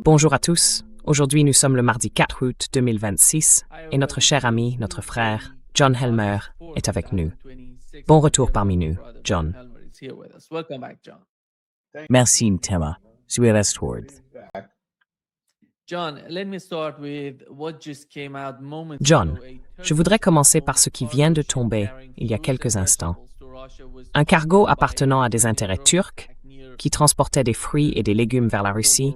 Bonjour à tous. Aujourd'hui, nous sommes le mardi 4 août 2026 et notre cher ami, notre frère, John Helmer, est avec nous. Bon retour parmi nous, John. Merci, Ntema. Suis Westward. John, je voudrais commencer par ce qui vient de tomber il y a quelques instants. Un cargo appartenant à des intérêts turcs, qui transportait des fruits et des légumes vers la Russie,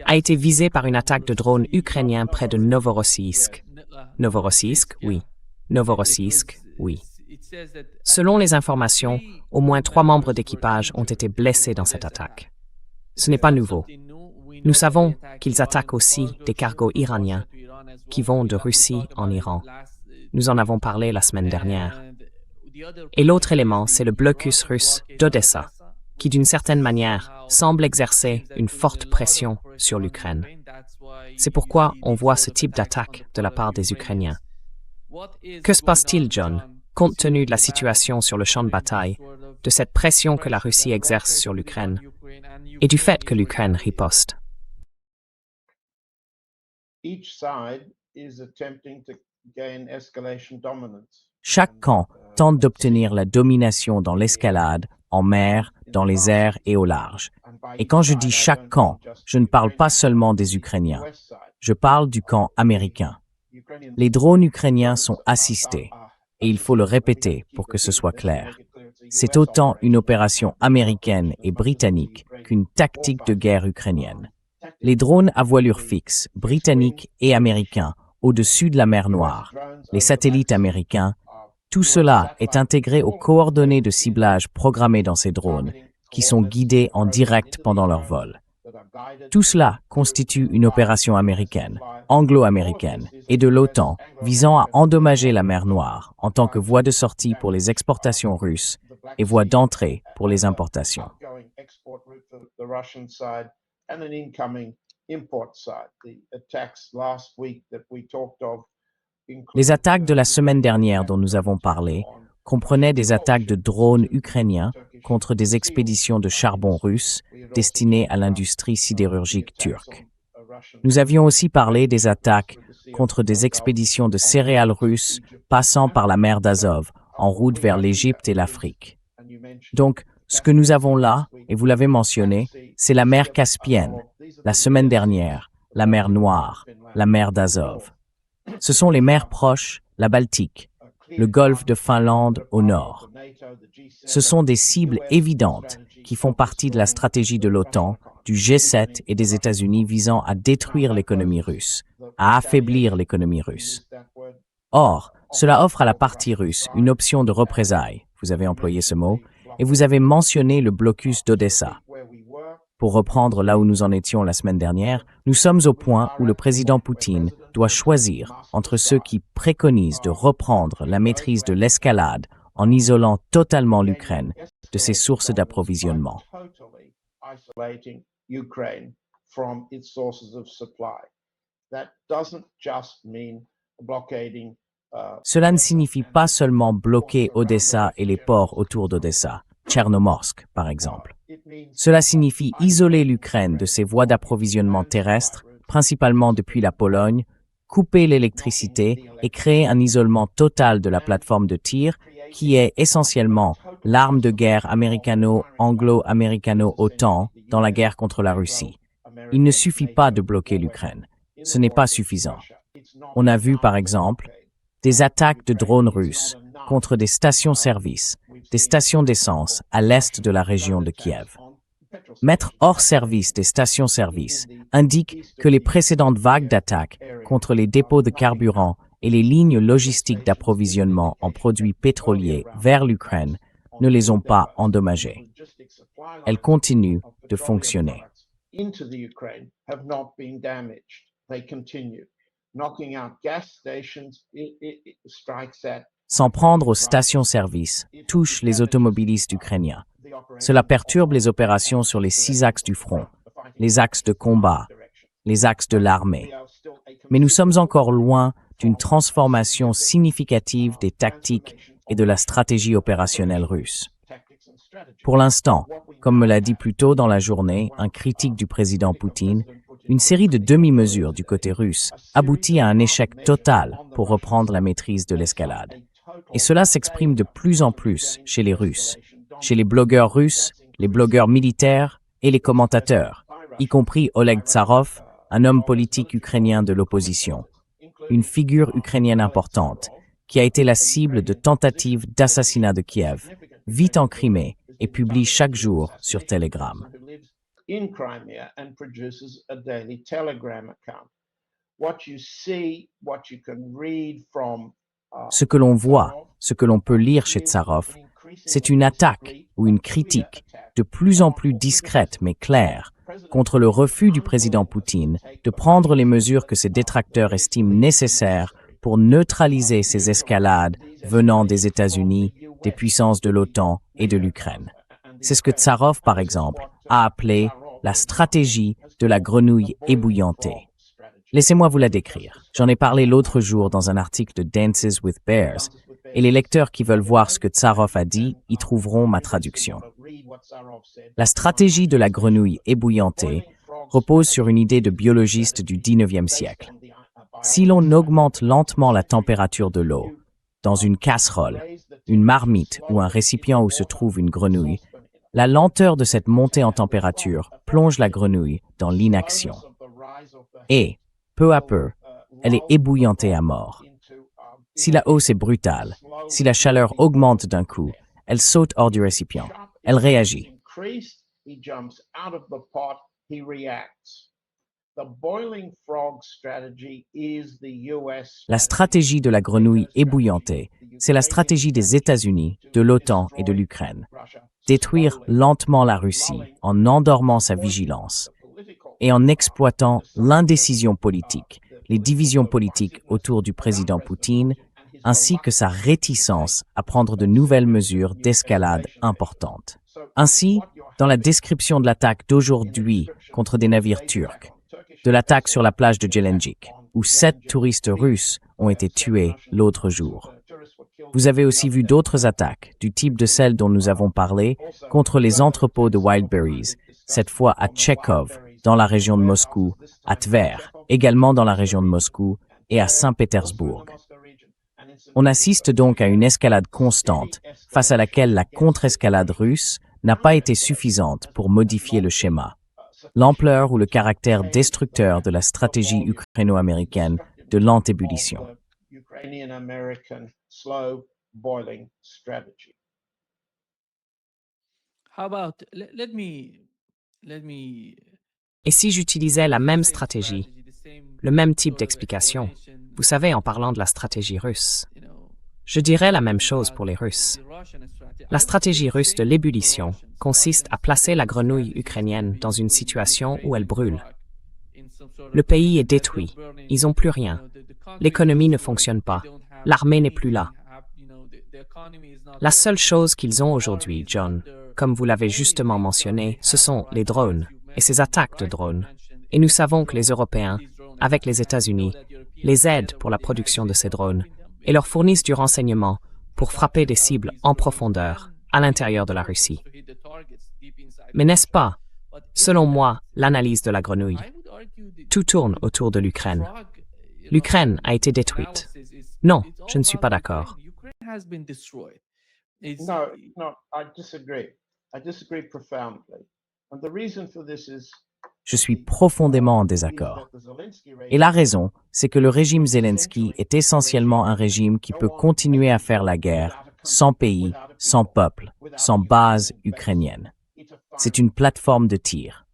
a été visé par une attaque de drones ukrainiens près de Novorossiysk. Novorossiysk, oui. Novorossiysk, oui. Selon les informations, au moins 3 membres d'équipage ont été blessés dans cette attaque. Ce n'est pas nouveau. Nous savons qu'ils attaquent aussi des cargos iraniens qui vont de Russie en Iran. Nous en avons parlé la semaine dernière. Et l'autre élément, c'est le blocus russe d'Odessa, qui d'une certaine manière semble exercer une forte pression sur l'Ukraine. C'est pourquoi on voit ce type d'attaque de la part des Ukrainiens. Que se passe-t-il, John, compte tenu de la situation sur le champ de bataille, de cette pression que la Russie exerce sur l'Ukraine et du fait que l'Ukraine riposte? Chaque camp tente d'obtenir la domination dans l'escalade, en mer, dans les airs et au large. Et quand je dis chaque camp, je ne parle pas seulement des Ukrainiens. Je parle du camp américain. Les drones ukrainiens sont assistés, et il faut le répéter pour que ce soit clair. C'est autant une opération américaine et britannique qu'une tactique de guerre ukrainienne. Les drones à voilure fixe, britanniques et américains, au-dessus de la mer Noire, les satellites américains, tout cela est intégré aux coordonnées de ciblage programmées dans ces drones, qui sont guidés en direct pendant leur vol. Tout cela constitue une opération américaine, anglo-américaine, et de l'OTAN, visant à endommager la mer Noire en tant que voie de sortie pour les exportations russes et voie d'entrée pour les importations. Les attaques de la semaine dernière dont nous avons parlé comprenaient des attaques de drones ukrainiens contre des expéditions de charbon russes destinées à l'industrie sidérurgique turque. Nous avions aussi parlé des attaques contre des expéditions de céréales russes passant par la mer d'Azov en route vers l'Égypte et l'Afrique. Donc, ce que nous avons là, et vous l'avez mentionné, c'est la mer Caspienne, la semaine dernière, la mer Noire, la mer d'Azov. Ce sont les mers proches, la Baltique, le golfe de Finlande au nord. Ce sont des cibles évidentes qui font partie de la stratégie de l'OTAN, du G7 et des États-Unis visant à détruire l'économie russe, à affaiblir l'économie russe. Or, cela offre à la partie russe une option de représailles, vous avez employé ce mot, et vous avez mentionné le blocus d'Odessa. Pour reprendre là où nous en étions la semaine dernière, nous sommes au point où le président Poutine doit choisir entre ceux qui préconisent de reprendre la maîtrise de l'escalade en isolant totalement l'Ukraine de ses sources d'approvisionnement. Cela ne signifie pas seulement bloquer Odessa et les ports autour d'Odessa, Tchernomorsk par exemple. Cela signifie isoler l'Ukraine de ses voies d'approvisionnement terrestres, principalement depuis la Pologne, couper l'électricité et créer un isolement total de la plateforme de tir qui est essentiellement l'arme de guerre américano-anglo-américano-OTAN dans la guerre contre la Russie. Il ne suffit pas de bloquer l'Ukraine. Ce n'est pas suffisant. On a vu, par exemple, des attaques de drones russes contre des stations-service, des stations d'essence à l'est de la région de Kiev. Mettre hors service des stations-service indique que les précédentes vagues d'attaques contre les dépôts de carburant et les lignes logistiques d'approvisionnement en produits pétroliers vers l'Ukraine ne les ont pas endommagées. Elles continuent de fonctionner. S'en prendre aux stations-service touche les automobilistes ukrainiens. Cela perturbe les opérations sur les 6 axes du front, les axes de combat, les axes de l'armée. Mais nous sommes encore loin d'une transformation significative des tactiques et de la stratégie opérationnelle russe. Pour l'instant, comme me l'a dit plus tôt dans la journée un critique du président Poutine, Une série de demi-mesures du côté russe aboutit à un échec total pour reprendre la maîtrise de l'escalade. Et cela s'exprime de plus en plus chez les Russes, chez les blogueurs russes, les blogueurs militaires et les commentateurs, y compris Oleg Tsarov, un homme politique ukrainien de l'opposition, une figure ukrainienne importante, qui a été la cible de tentatives d'assassinat de Kiev, vit en Crimée et publie chaque jour sur Telegram. Ce que l'on voit, ce que l'on peut lire chez Tsarov, c'est une attaque ou une critique de plus en plus discrète mais claire contre le refus du président Poutine de prendre les mesures que ses détracteurs estiment nécessaires pour neutraliser ces escalades venant des États-Unis, des puissances de l'OTAN et de l'Ukraine. C'est ce que Tsarov, par exemple, a appelé la stratégie de la grenouille ébouillantée. Laissez-moi vous la décrire. J'en ai parlé l'autre jour dans un article de Dances with Bears, et les lecteurs qui veulent voir ce que Tsarov a dit y trouveront ma traduction. La stratégie de la grenouille ébouillantée repose sur une idée de biologiste du XIXe siècle. Si l'on augmente lentement la température de l'eau, dans une casserole, une marmite ou un récipient où se trouve une grenouille, la lenteur de cette montée en température plonge la grenouille dans l'inaction. Et, peu à peu, elle est ébouillantée à mort. Si la hausse est brutale, si la chaleur augmente d'un coup, elle saute hors du récipient. Elle réagit. La stratégie de la grenouille ébouillantée, c'est la stratégie des États-Unis, de l'OTAN et de l'Ukraine. Détruire lentement la Russie en endormant sa vigilance et en exploitant l'indécision politique, les divisions politiques autour du président Poutine, ainsi que sa réticence à prendre de nouvelles mesures d'escalade importantes. Ainsi, dans la description de l'attaque d'aujourd'hui contre des navires turcs, de l'attaque sur la plage de Gelendzhik, où 7 touristes russes ont été tués l'autre jour. Vous avez aussi vu d'autres attaques, du type de celles dont nous avons parlé, contre les entrepôts de Wildberries, cette fois à Tchekhov, dans la région de Moscou, à Tver, également dans la région de Moscou, et à Saint-Pétersbourg. On assiste donc à une escalade constante, face à laquelle la contre-escalade russe n'a pas été suffisante pour modifier le schéma. L'ampleur ou le caractère destructeur de la stratégie ukraino-américaine de lente ébullition. Et si j'utilisais la même stratégie, le même type d'explication, vous savez, en parlant de la stratégie russe, je dirais la même chose pour les Russes. La stratégie russe de l'ébullition consiste à placer la grenouille ukrainienne dans une situation où elle brûle. Le pays est détruit, ils n'ont plus rien, l'économie ne fonctionne pas, l'armée n'est plus là. La seule chose qu'ils ont aujourd'hui, John, comme vous l'avez justement mentionné, ce sont les drones et ces attaques de drones. Et nous savons que les Européens, avec les États-Unis, les aident pour la production de ces drones et leur fournissent du renseignement pour frapper des cibles en profondeur à l'intérieur de la Russie. Mais n'est-ce pas, selon moi, l'analyse de la grenouille? Tout tourne autour de l'Ukraine. L'Ukraine a été détruite. Non, je ne suis pas d'accord. Je suis profondément en désaccord. Et la raison, c'est que le régime Zelensky est essentiellement un régime qui peut continuer à faire la guerre sans pays, sans peuple, sans base ukrainienne. C'est une plateforme de tir.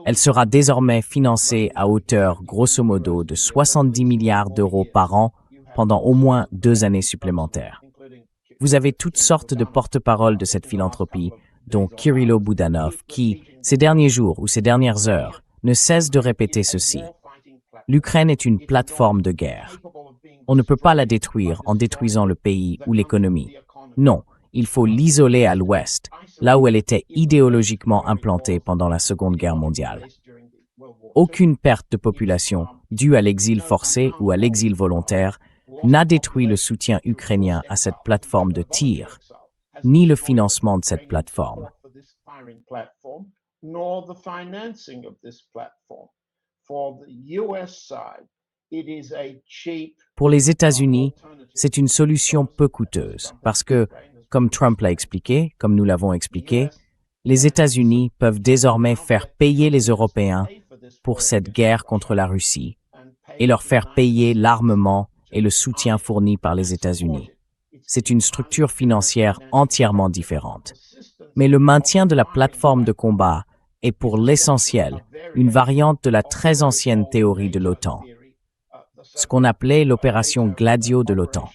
Elle sera désormais financée à hauteur, grosso modo, de 70 milliards d'euros par an pendant au moins 2 années supplémentaires. Vous avez toutes sortes de porte-paroles de cette philanthropie, dont Kirilo Budanov, qui, ces derniers jours ou ces dernières heures, ne cesse de répéter ceci. L'Ukraine est une plateforme de guerre. On ne peut pas la détruire en détruisant le pays ou l'économie. Non, il faut l'isoler à l'ouest, là où elle était idéologiquement implantée pendant la Seconde Guerre mondiale. Aucune perte de population, due à l'exil forcé ou à l'exil volontaire, n'a détruit le soutien ukrainien à cette plateforme de tir, ni le financement de cette plateforme. Pour les États-Unis, c'est une solution peu coûteuse parce que, comme Trump l'a expliqué, comme nous l'avons expliqué, les États-Unis peuvent désormais faire payer les Européens pour cette guerre contre la Russie et leur faire payer l'armement et le soutien fourni par les États-Unis. C'est une structure financière entièrement différente. Mais le maintien de la plateforme de combat est pour l'essentiel une variante de la très ancienne théorie de l'OTAN, ce qu'on appelait l'opération Gladio de l'OTAN.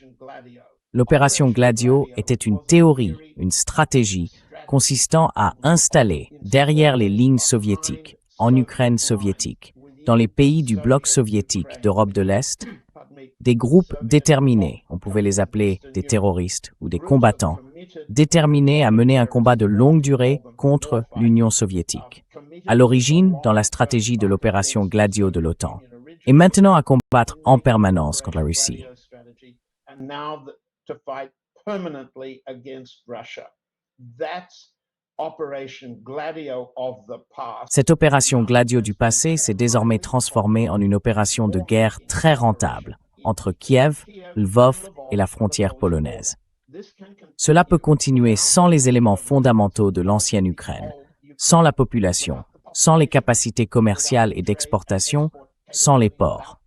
L'opération Gladio était une théorie, une stratégie consistant à installer derrière les lignes soviétiques, en Ukraine soviétique, dans les pays du bloc soviétique d'Europe de l'Est, des groupes déterminés, on pouvait les appeler des terroristes ou des combattants, déterminés à mener un combat de longue durée contre l'Union soviétique, à l'origine dans la stratégie de l'opération Gladio de l'OTAN, et maintenant à combattre en permanence contre la Russie. Cette opération Gladio du passé s'est désormais transformée en une opération de guerre très rentable entre Kiev, Lvov et la frontière polonaise. Cela peut continuer sans les éléments fondamentaux de l'ancienne Ukraine, sans la population, sans les capacités commerciales et d'exportation, sans les ports.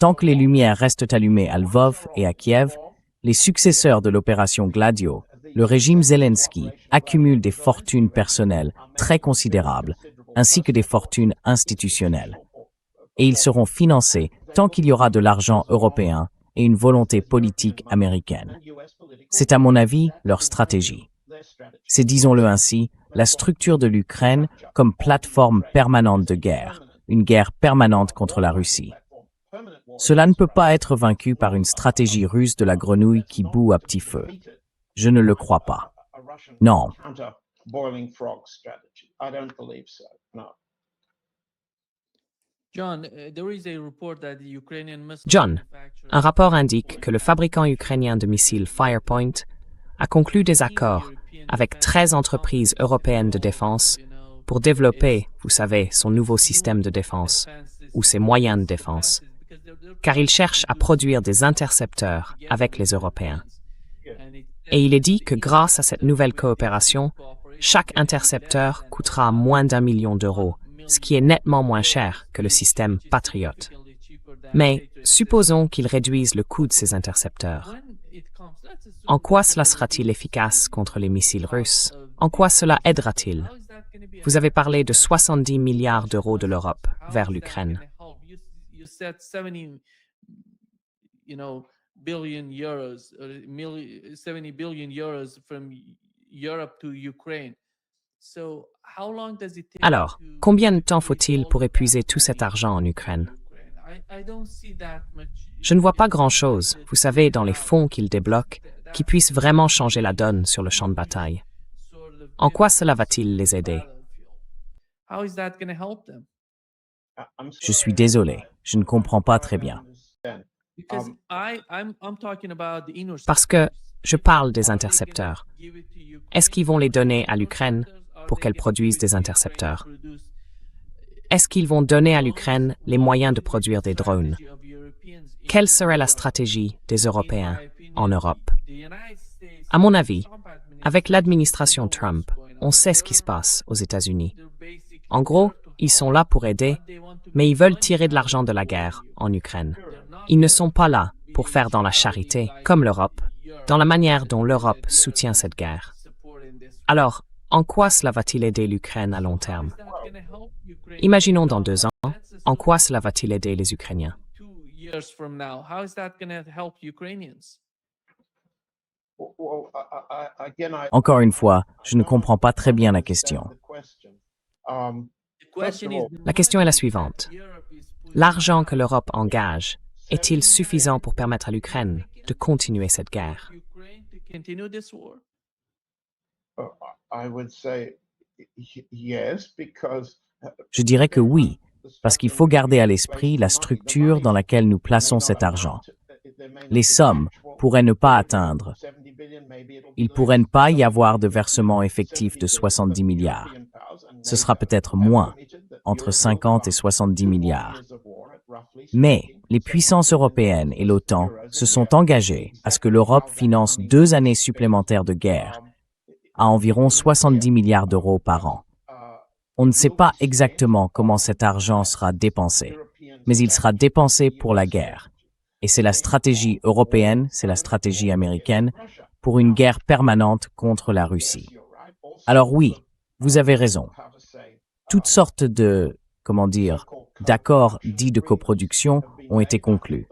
Tant que les lumières restent allumées à Lvov et à Kiev, les successeurs de l'opération Gladio, le régime Zelensky, accumulent des fortunes personnelles très considérables, ainsi que des fortunes institutionnelles. Et ils seront financés tant qu'il y aura de l'argent européen et une volonté politique américaine. C'est à mon avis leur stratégie. C'est, disons-le ainsi, la structure de l'Ukraine comme plateforme permanente de guerre, une guerre permanente contre la Russie. Cela ne peut pas être vaincu par une stratégie russe de la grenouille qui bout à petit feu. Je ne le crois pas. Non. John, un rapport indique que le fabricant ukrainien de missiles Firepoint a conclu des accords avec 13 entreprises européennes de défense pour développer, vous savez, son nouveau système de défense ou ses moyens de défense, car il cherche à produire des intercepteurs avec les Européens. Et il est dit que grâce à cette nouvelle coopération, chaque intercepteur coûtera moins d'1 million d'euros, ce qui est nettement moins cher que le système Patriot. Mais supposons qu'ils réduisent le coût de ces intercepteurs. En quoi cela sera-t-il efficace contre les missiles russes? En quoi cela aidera-t-il? Vous avez parlé de 70 milliards d'euros de l'Europe vers l'Ukraine. Billion euros, 70 billion euros from Europe to Ukraine. So how long does it take? Alors, combien de temps faut-il pour épuiser tout cet argent en Ukraine? Je ne vois pas grand-chose, vous savez, dans les fonds qu'ils débloquent, qui puissent vraiment changer la donne sur le champ de bataille. En quoi cela va-t-il les aider? Je suis désolé, je ne comprends pas très bien. Parce que je parle des intercepteurs. Est-ce qu'ils vont les donner à l'Ukraine pour qu'elle produise des intercepteurs? Est-ce qu'ils vont donner à l'Ukraine les moyens de produire des drones? Quelle serait la stratégie des Européens en Europe? À mon avis, avec l'administration Trump, on sait ce qui se passe aux États-Unis. En gros, ils sont là pour aider, mais ils veulent tirer de l'argent de la guerre en Ukraine. Ils ne sont pas là pour faire dans la charité, comme l'Europe, dans la manière dont l'Europe soutient cette guerre. Alors, en quoi cela va-t-il aider l'Ukraine à long terme? Imaginons dans 2 ans, en quoi cela va-t-il aider les Ukrainiens? Encore une fois, je ne comprends pas très bien la question. La question est la suivante. L'argent que l'Europe engage est-il suffisant pour permettre à l'Ukraine de continuer cette guerre? Je dirais que oui, parce qu'il faut garder à l'esprit la structure dans laquelle nous plaçons cet argent. Les sommes pourraient ne pas atteindre. Il pourrait ne pas y avoir de versement effectif de 70 milliards. Ce sera peut-être moins. entre 50 et 70 milliards. Mais les puissances européennes et l'OTAN se sont engagées à ce que l'Europe finance 2 années supplémentaires de guerre à environ 70 milliards d'euros par an. On ne sait pas exactement comment cet argent sera dépensé, mais il sera dépensé pour la guerre. Et c'est la stratégie européenne, c'est la stratégie américaine, pour une guerre permanente contre la Russie. Alors oui, vous avez raison. Toutes sortes d'accords dits de coproduction ont été conclus.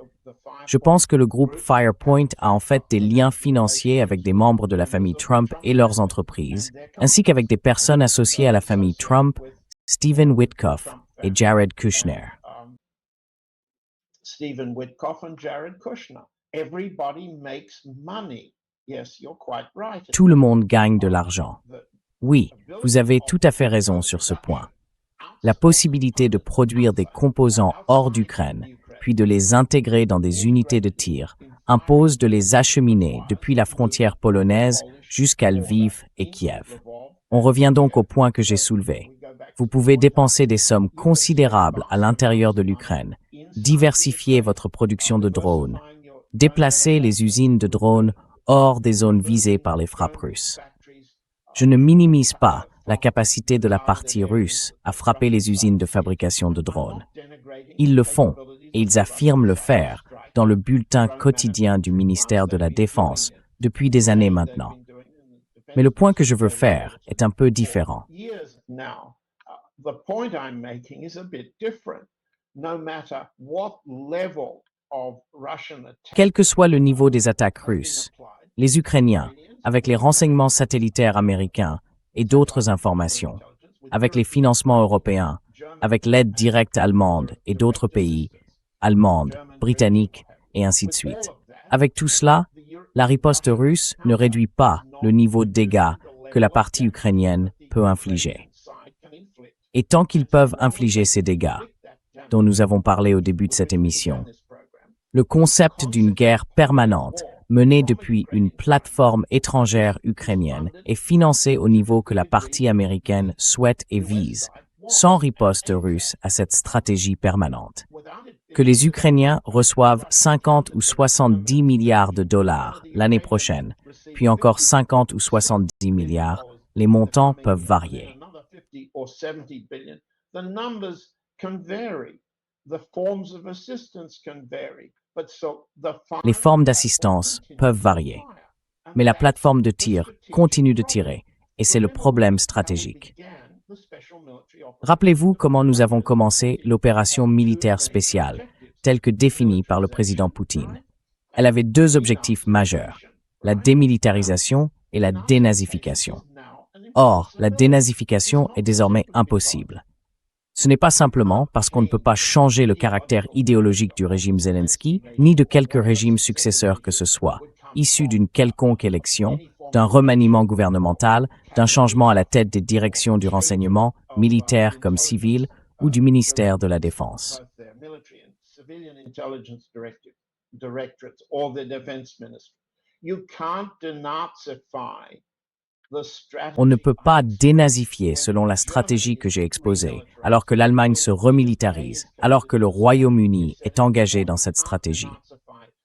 Je pense que le groupe Firepoint a en fait des liens financiers avec des membres de la famille Trump et leurs entreprises, ainsi qu'avec des personnes associées à la famille Trump, Stephen Witkoff et Jared Kushner. Stephen Witkoff and Jared Kushner. Everybody makes money. Yes, you're quite right. Tout le monde gagne de l'argent. Oui, vous avez tout à fait raison sur ce point. La possibilité de produire des composants hors d'Ukraine, puis de les intégrer dans des unités de tir, impose de les acheminer depuis la frontière polonaise jusqu'à Lviv et Kiev. On revient donc au point que j'ai soulevé. Vous pouvez dépenser des sommes considérables à l'intérieur de l'Ukraine, diversifier votre production de drones, déplacer les usines de drones hors des zones visées par les frappes russes. Je ne minimise pas la capacité de la partie russe à frapper les usines de fabrication de drones. Ils le font, et ils affirment le faire dans le bulletin quotidien du ministère de la Défense depuis des années maintenant. Mais le point que je veux faire est un peu différent. Quel que soit le niveau des attaques russes, les Ukrainiens, avec les renseignements satellitaires américains et d'autres informations, avec les financements européens, avec l'aide directe allemande et d'autres pays, allemande, britannique et ainsi de suite. Avec tout cela, la riposte russe ne réduit pas le niveau de dégâts que la partie ukrainienne peut infliger. Et tant qu'ils peuvent infliger ces dégâts, dont nous avons parlé au début de cette émission, le concept d'une guerre permanente menée depuis une plateforme étrangère ukrainienne est financé au niveau que la partie américaine souhaite et vise, sans riposte russe à cette stratégie permanente. Que les Ukrainiens reçoivent 50 ou 70 milliards de dollars l'année prochaine, puis encore 50 ou 70 milliards, les montants peuvent varier. Les formes d'assistance peuvent varier, mais la plateforme de tir continue de tirer, et c'est le problème stratégique. Rappelez-vous comment nous avons commencé l'opération militaire spéciale, telle que définie par le président Poutine. Elle avait 2 objectifs majeurs, la démilitarisation et la dénazification. Or, la dénazification est désormais impossible. Ce n'est pas simplement parce qu'on ne peut pas changer le caractère idéologique du régime Zelensky, ni de quelque régime successeur que ce soit, issu d'une quelconque élection, d'un remaniement gouvernemental, d'un changement à la tête des directions du renseignement, militaire comme civil, ou du ministère de la Défense. On ne peut pas dénazifier selon la stratégie que j'ai exposée, alors que l'Allemagne se remilitarise, alors que le Royaume-Uni est engagé dans cette stratégie.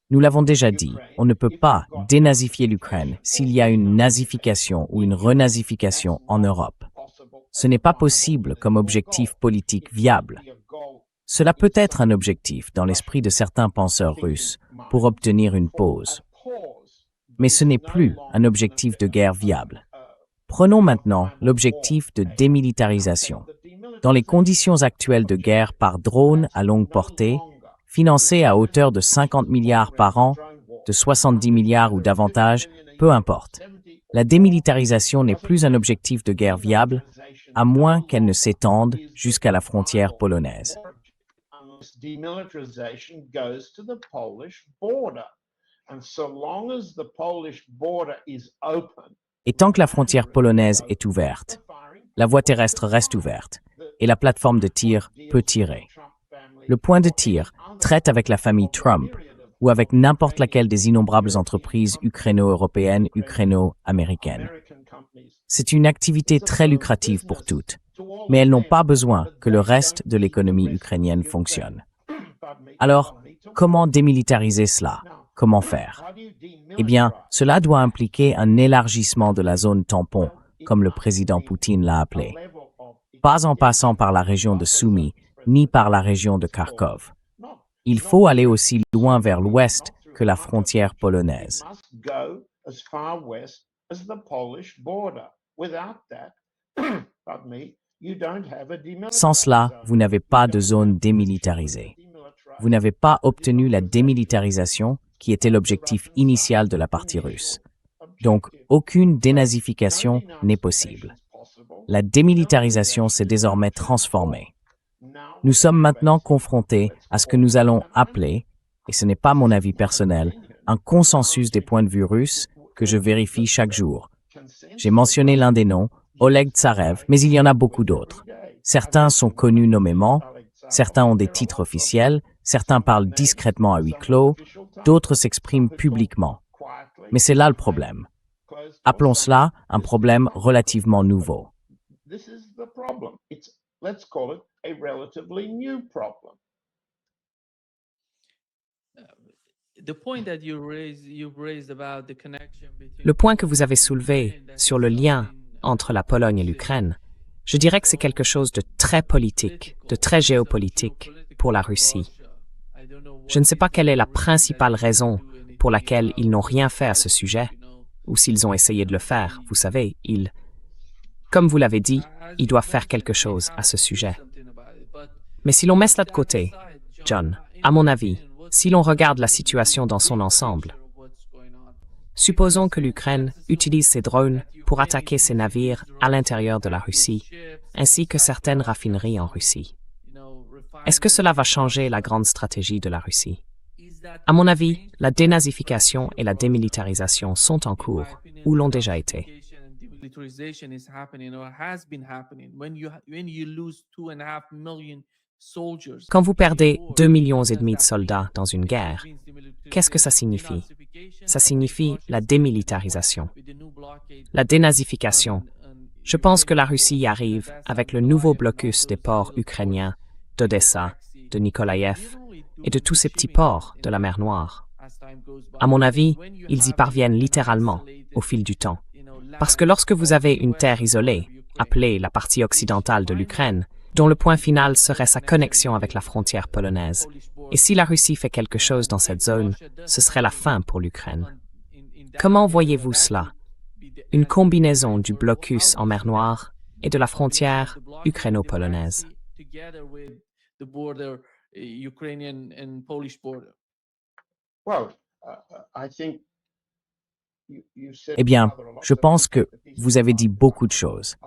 Nous l'avons déjà dit, on ne peut pas dénazifier l'Ukraine s'il y a une nazification ou une renazification en Europe. Ce n'est pas possible comme objectif politique viable. Cela peut être un objectif dans l'esprit de certains penseurs russes pour obtenir une pause. Mais ce n'est plus un objectif de guerre viable. Prenons maintenant l'objectif de démilitarisation. Dans les conditions actuelles de guerre par drone à longue portée, financé à hauteur de 50 milliards par an, de 70 milliards ou davantage, peu importe. La démilitarisation n'est plus un objectif de guerre viable, à moins qu'elle ne s'étende jusqu'à la frontière polonaise. Et tant que la frontière polonaise est ouverte, la voie terrestre reste ouverte et la plateforme de tir peut tirer. Le point de tir traite avec la famille Trump ou avec n'importe laquelle des innombrables entreprises ukraino-européennes, ukraino-américaines. C'est une activité très lucrative pour toutes, mais elles n'ont pas besoin que le reste de l'économie ukrainienne fonctionne. Alors, comment démilitariser cela? Comment faire? Eh bien, cela doit impliquer un élargissement de la zone tampon, comme le président Poutine l'a appelé, pas en passant par la région de Sumy, ni par la région de Kharkov. Il faut aller aussi loin vers l'ouest que la frontière polonaise. Sans cela, vous n'avez pas de zone démilitarisée. Vous n'avez pas obtenu la démilitarisation qui était l'objectif initial de la partie russe. Donc, aucune dénazification n'est possible. La démilitarisation s'est désormais transformée. Nous sommes maintenant confrontés à ce que nous allons appeler, et ce n'est pas mon avis personnel, un consensus des points de vue russes que je vérifie chaque jour. J'ai mentionné l'un des noms, Oleg Tsarev, mais il y en a beaucoup d'autres. Certains sont connus nommément, certains ont des titres officiels, certains parlent discrètement à huis clos, d'autres s'expriment publiquement. Mais c'est là le problème. Appelons cela un problème relativement nouveau. Le point que vous avez soulevé sur le lien entre la Pologne et l'Ukraine, je dirais que c'est quelque chose de très politique, de très géopolitique pour la Russie. Je ne sais pas quelle est la principale raison pour laquelle ils n'ont rien fait à ce sujet, ou s'ils ont essayé de le faire. Vous savez, comme vous l'avez dit, ils doivent faire quelque chose à ce sujet. Mais si l'on met cela de côté, John, à mon avis, si l'on regarde la situation dans son ensemble, supposons que l'Ukraine utilise ses drones pour attaquer ses navires à l'intérieur de la Russie, ainsi que certaines raffineries en Russie. Est-ce que cela va changer la grande stratégie de la Russie? À mon avis, la dénazification et la démilitarisation sont en cours, ou l'ont déjà été. Quand vous perdez 2,5 millions de soldats dans une guerre, qu'est-ce que ça signifie? Ça signifie la démilitarisation. La dénazification. Je pense que la Russie y arrive avec le nouveau blocus des ports ukrainiens, d'Odessa, de Nikolaïev et de tous ces petits ports de la mer Noire. À mon avis, ils y parviennent littéralement au fil du temps. Parce que lorsque vous avez une terre isolée, appelée la partie occidentale de l'Ukraine, dont le point final serait sa connexion avec la frontière polonaise, et si la Russie fait quelque chose dans cette zone, ce serait la fin pour l'Ukraine. Comment voyez-vous cela? Une combinaison du blocus en mer Noire et de la frontière ukraino-polonaise. Eh bien, je pense que vous avez dit beaucoup de choses.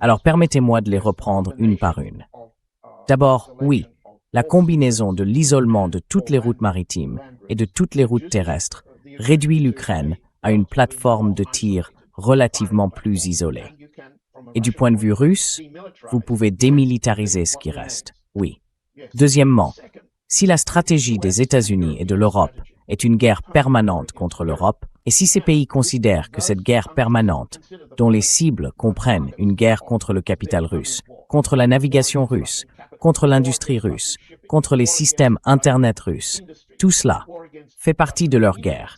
Alors permettez-moi de les reprendre une par une. D'abord, oui, la combinaison de l'isolement de toutes les routes maritimes et de toutes les routes terrestres réduit l'Ukraine à une plateforme de tir relativement plus isolée. Et du point de vue russe, vous pouvez démilitariser ce qui reste, oui. Deuxièmement, si la stratégie des États-Unis et de l'Europe est une guerre permanente contre l'Europe, et si ces pays considèrent que cette guerre permanente, dont les cibles comprennent une guerre contre le capital russe, contre la navigation russe, contre l'industrie russe, contre les systèmes Internet russes, tout cela fait partie de leur guerre.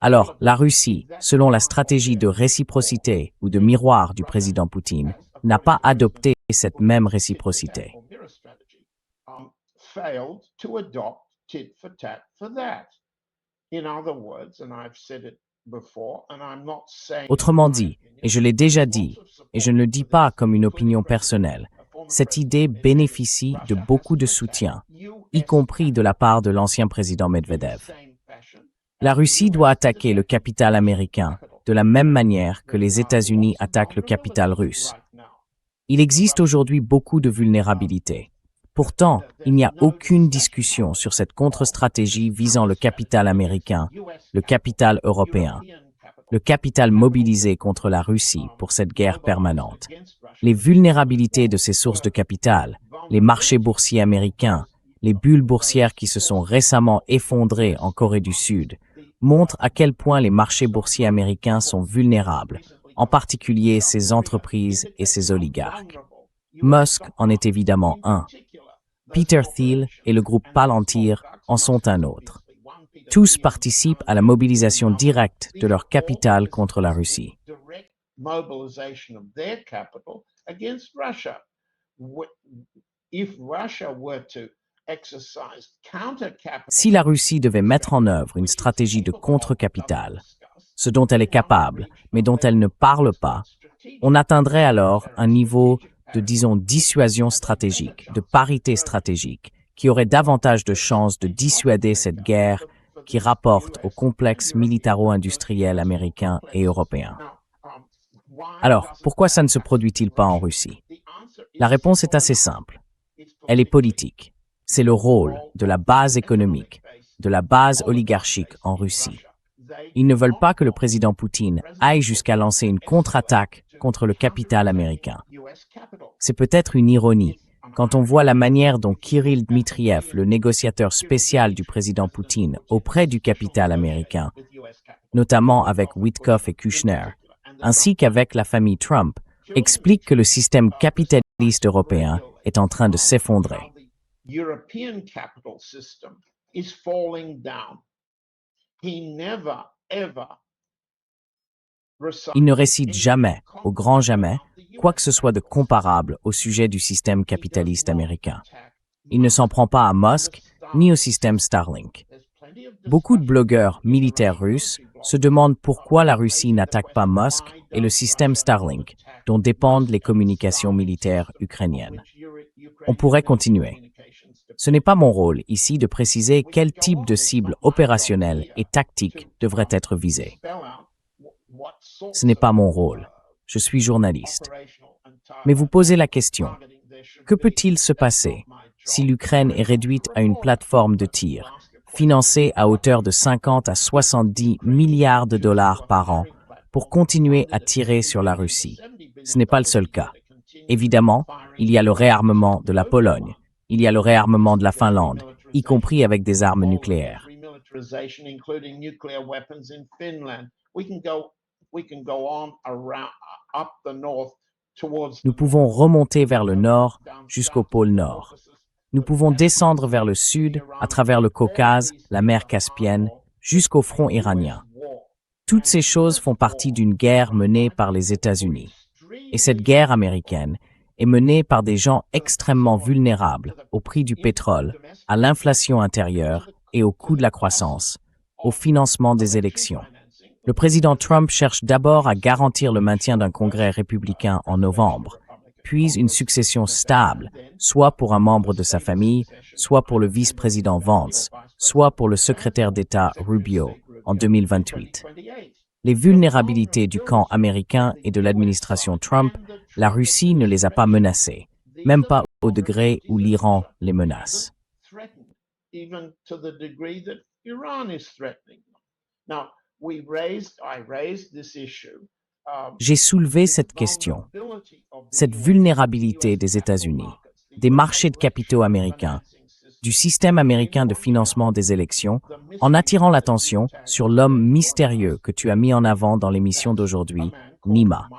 Alors, la Russie, selon la stratégie de réciprocité ou de miroir du président Poutine, n'a pas adopté cette même réciprocité. Autrement dit, et je l'ai déjà dit, et je ne le dis pas comme une opinion personnelle, cette idée bénéficie de beaucoup de soutien, y compris de la part de l'ancien président Medvedev. La Russie doit attaquer le capital américain de la même manière que les États-Unis attaquent le capital russe. Il existe aujourd'hui beaucoup de vulnérabilités. Pourtant, il n'y a aucune discussion sur cette contre-stratégie visant le capital américain, le capital européen, le capital mobilisé contre la Russie pour cette guerre permanente. Les vulnérabilités de ces sources de capital, les marchés boursiers américains, les bulles boursières qui se sont récemment effondrées en Corée du Sud, montrent à quel point les marchés boursiers américains sont vulnérables, en particulier ces entreprises et ces oligarques. Musk en est évidemment un. Peter Thiel et le groupe Palantir en sont un autre. Tous participent à la mobilisation directe de leur capital contre la Russie. Si la Russie devait mettre en œuvre une stratégie de contre-capital, ce dont elle est capable, mais dont elle ne parle pas, on atteindrait alors un niveau de, disons, dissuasion stratégique, de parité stratégique, qui aurait davantage de chances de dissuader cette guerre qui rapporte au complexe militaro-industriel américain et européen. Alors, pourquoi ça ne se produit-il pas en Russie? La réponse est assez simple. Elle est politique. C'est le rôle de la base économique, de la base oligarchique en Russie. Ils ne veulent pas que le président Poutine aille jusqu'à lancer une contre-attaque contre le capital américain. C'est peut-être une ironie quand on voit la manière dont Kirill Dmitriev, le négociateur spécial du président Poutine auprès du capital américain, notamment avec Witkoff et Kushner, ainsi qu'avec la famille Trump, explique que le système capitaliste européen est en train de s'effondrer. Il ne récite jamais, au grand jamais, quoi que ce soit de comparable au sujet du système capitaliste américain. Il ne s'en prend pas à Musk ni au système Starlink. Beaucoup de blogueurs militaires russes se demandent pourquoi la Russie n'attaque pas Musk et le système Starlink, dont dépendent les communications militaires ukrainiennes. On pourrait continuer. Ce n'est pas mon rôle ici de préciser quel type de cible opérationnelle et tactique devrait être visée. Ce n'est pas mon rôle. Je suis journaliste. Mais vous posez la question, que peut-il se passer si l'Ukraine est réduite à une plateforme de tir, financée à hauteur de 50 à 70 milliards de dollars par an, pour continuer à tirer sur la Russie? Ce n'est pas le seul cas. Évidemment, il y a le réarmement de la Pologne, il y a le réarmement de la Finlande, y compris avec des armes nucléaires. Nous pouvons remonter vers le nord jusqu'au pôle Nord. Nous pouvons descendre vers le sud, à travers le Caucase, la mer Caspienne, jusqu'au front iranien. Toutes ces choses font partie d'une guerre menée par les États-Unis. Et cette guerre américaine est menée par des gens extrêmement vulnérables au prix du pétrole, à l'inflation intérieure et au coût de la croissance, au financement des élections. Le président Trump cherche d'abord à garantir le maintien d'un congrès républicain en novembre, puis une succession stable, soit pour un membre de sa famille, soit pour le vice-président Vance, soit pour le secrétaire d'État Rubio en 2028. Les vulnérabilités du camp américain et de l'administration Trump, la Russie ne les a pas menacées, même pas au degré où l'Iran les menace. J'ai soulevé cette question, cette vulnérabilité des États-Unis, des marchés de capitaux américains, du système américain de financement des élections, en attirant l'attention sur l'homme mystérieux que tu as mis en avant dans l'émission d'aujourd'hui, Nima.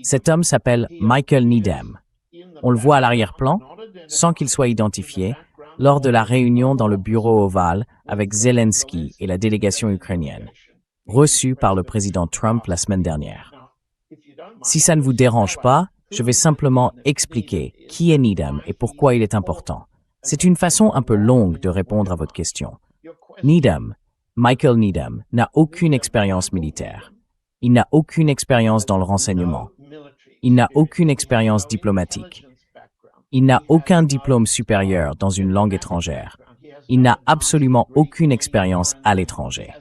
Cet homme s'appelle Michael Needham. On le voit à l'arrière-plan, sans qu'il soit identifié, lors de la réunion dans le bureau ovale avec Zelensky et la délégation ukrainienne, reçue par le président Trump la semaine dernière. Si ça ne vous dérange pas, je vais simplement expliquer qui est Needham et pourquoi il est important. C'est une façon un peu longue de répondre à votre question. Needham, Michael Needham, n'a aucune expérience militaire. Il n'a aucune expérience dans le renseignement. Il n'a aucune expérience diplomatique. Il n'a aucun diplôme supérieur dans une langue étrangère. Il n'a absolument aucune expérience à l'étranger.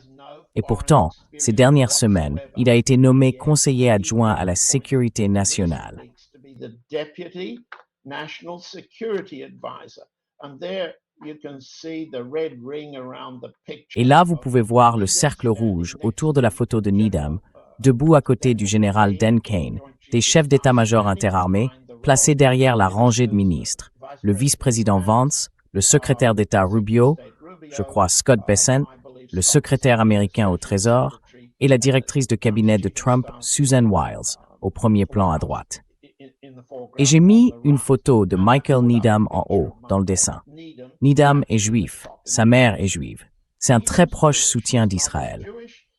Et pourtant, ces dernières semaines, il a été nommé conseiller adjoint à la sécurité nationale. Et là, vous pouvez voir le cercle rouge autour de la photo de Needham, debout à côté du général Dan Kane, des chefs d'état-major interarmés, placés derrière la rangée de ministres, le vice-président Vance, le secrétaire d'État Rubio, je crois Scott Bessent, le secrétaire américain au Trésor, et la directrice de cabinet de Trump, Susan Wiles, au premier plan à droite. Et j'ai mis une photo de Michael Needham en haut, dans le dessin. Needham est juif, sa mère est juive. C'est un très proche soutien d'Israël.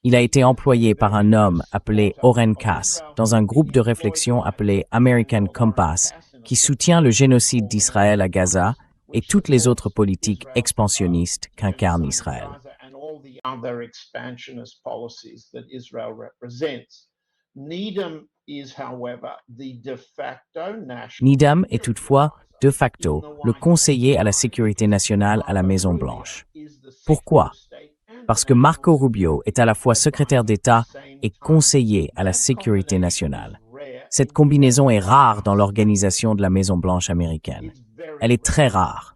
Il a été employé par un homme appelé Oren Cass dans un groupe de réflexion appelé American Compass qui soutient le génocide d'Israël à Gaza et toutes les autres politiques expansionnistes qu'incarne Israël. Needham est toutefois, de facto, le conseiller à la sécurité nationale à la Maison-Blanche. Pourquoi? Parce que Marco Rubio est à la fois secrétaire d'État et conseiller à la sécurité nationale. Cette combinaison est rare dans l'organisation de la Maison-Blanche américaine. Elle est très rare.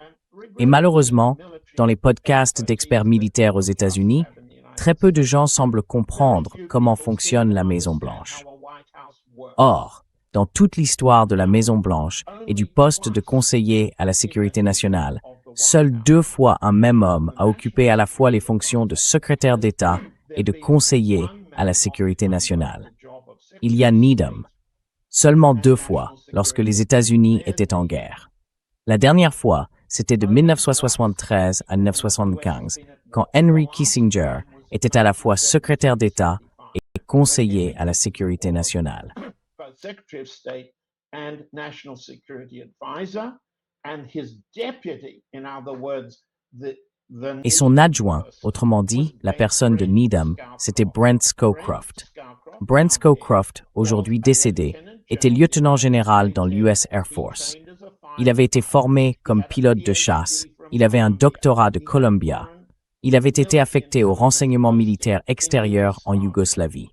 Et malheureusement, dans les podcasts d'experts militaires aux États-Unis, très peu de gens semblent comprendre comment fonctionne la Maison-Blanche. Or, dans toute l'histoire de la Maison-Blanche et du poste de conseiller à la sécurité nationale, seul 2 fois un même homme a occupé à la fois les fonctions de secrétaire d'État et de conseiller à la sécurité nationale. Il y a Needham. Seulement 2 fois, lorsque les États-Unis étaient en guerre. La dernière fois, c'était de 1973 à 1975, quand Henry Kissinger était à la fois secrétaire d'État et conseiller à la sécurité nationale. Secretary of State and National Security Advisor, and his deputy, in other words, Et son adjoint, autrement dit, la personne de Needham, c'était Brent Scowcroft. Brent Scowcroft, aujourd'hui décédé, était lieutenant général dans l'US Air Force. Il avait été formé comme pilote de chasse, il avait un doctorat de Columbia, il avait été affecté au renseignement militaire extérieur en Yougoslavie.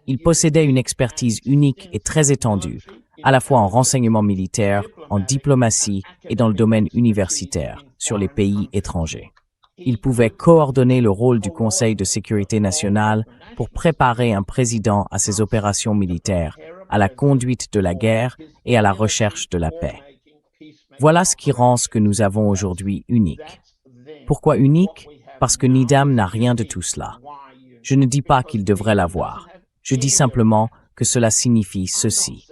Il possédait une expertise unique et très étendue, à la fois en renseignement militaire, en diplomatie et dans le domaine universitaire, sur les pays étrangers. Il pouvait coordonner le rôle du Conseil de sécurité nationale pour préparer un président à ses opérations militaires, à la conduite de la guerre et à la recherche de la paix. Voilà ce qui rend ce que nous avons aujourd'hui unique. Pourquoi unique? Parce que Needham n'a rien de tout cela. Je ne dis pas qu'il devrait l'avoir. Je dis simplement que cela signifie ceci.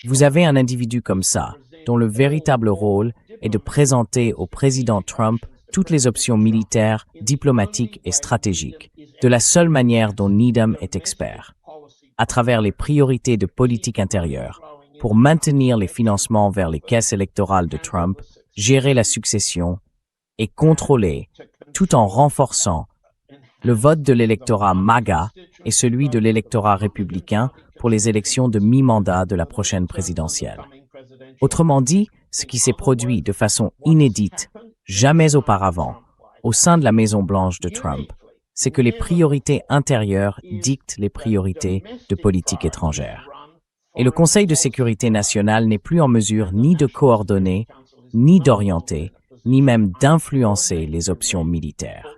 Vous avez un individu comme ça, dont le véritable rôle est de présenter au président Trump toutes les options militaires, diplomatiques et stratégiques, de la seule manière dont Needham est expert, à travers les priorités de politique intérieure, pour maintenir les financements vers les caisses électorales de Trump, gérer la succession et contrôler, tout en renforçant, le vote de l'électorat MAGA et celui de l'électorat républicain pour les élections de mi-mandat de la prochaine présidentielle. Autrement dit, ce qui s'est produit de façon inédite, jamais auparavant, au sein de la Maison-Blanche de Trump, c'est que les priorités intérieures dictent les priorités de politique étrangère. Et le Conseil de sécurité nationale n'est plus en mesure ni de coordonner, ni d'orienter, ni même d'influencer les options militaires.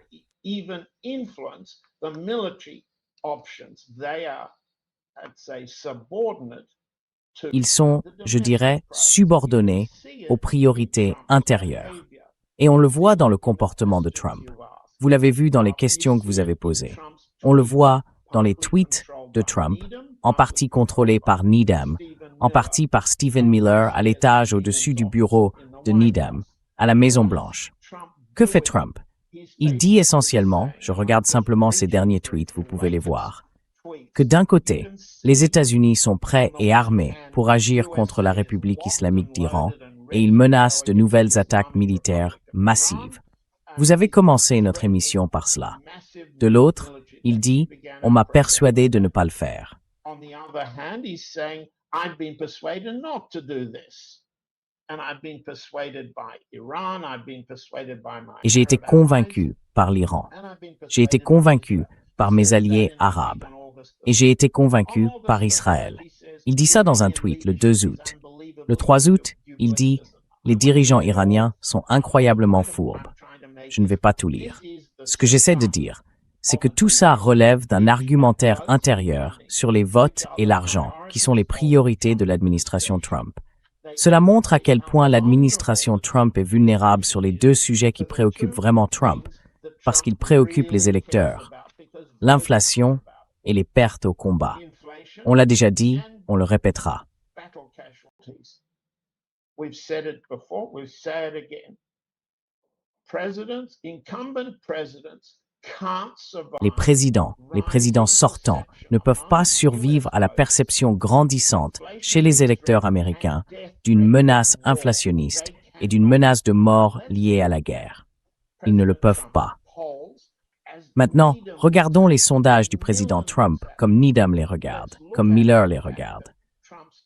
Ils sont, je dirais, subordonnés aux priorités intérieures. Et on le voit dans le comportement de Trump. Vous l'avez vu dans les questions que vous avez posées. On le voit dans les tweets de Trump, en partie contrôlés par Needham, en partie par Stephen Miller à l'étage au-dessus du bureau de Needham, à la Maison-Blanche. Que fait Trump? Il dit essentiellement, je regarde simplement ses derniers tweets, vous pouvez les voir, que d'un côté, les États-Unis sont prêts et armés pour agir contre la République islamique d'Iran et ils menacent de nouvelles attaques militaires massives. Vous avez commencé notre émission par cela. De l'autre, il dit, on m'a persuadé de ne pas le faire. Et j'ai été convaincu par l'Iran. J'ai été convaincu par mes alliés arabes. Et j'ai été convaincu par Israël. Il dit ça dans un tweet le 2 août. Le 3 août, il dit « Les dirigeants iraniens sont incroyablement fourbes ». Je ne vais pas tout lire. Ce que j'essaie de dire, c'est que tout ça relève d'un argumentaire intérieur sur les votes et l'argent, qui sont les priorités de l'administration Trump. Cela montre à quel point l'administration Trump est vulnérable sur les 2 sujets qui préoccupent vraiment Trump, parce qu'il préoccupe les électeurs, l'inflation et les pertes au combat. On l'a déjà dit, on le répétera. We've said it before, we'll say it again. Incumbent presidents can't survive. Les présidents sortants ne peuvent pas survivre à la perception grandissante chez les électeurs américains d'une menace inflationniste et d'une menace de mort liée à la guerre. Ils ne le peuvent pas. Maintenant, regardons les sondages du président Trump comme Needham les regarde, comme Miller les regarde.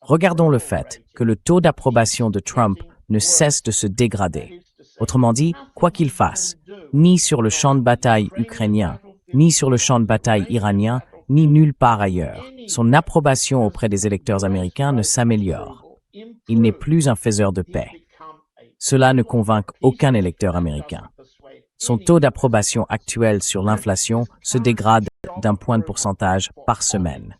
Regardons le fait que le taux d'approbation de Trump ne cesse de se dégrader. Autrement dit, quoi qu'il fasse, ni sur le champ de bataille ukrainien, ni sur le champ de bataille iranien, ni nulle part ailleurs, son approbation auprès des électeurs américains ne s'améliore. Il n'est plus un faiseur de paix. Cela ne convainc aucun électeur américain. Son taux d'approbation actuel sur l'inflation se dégrade d'1 point de pourcentage par semaine.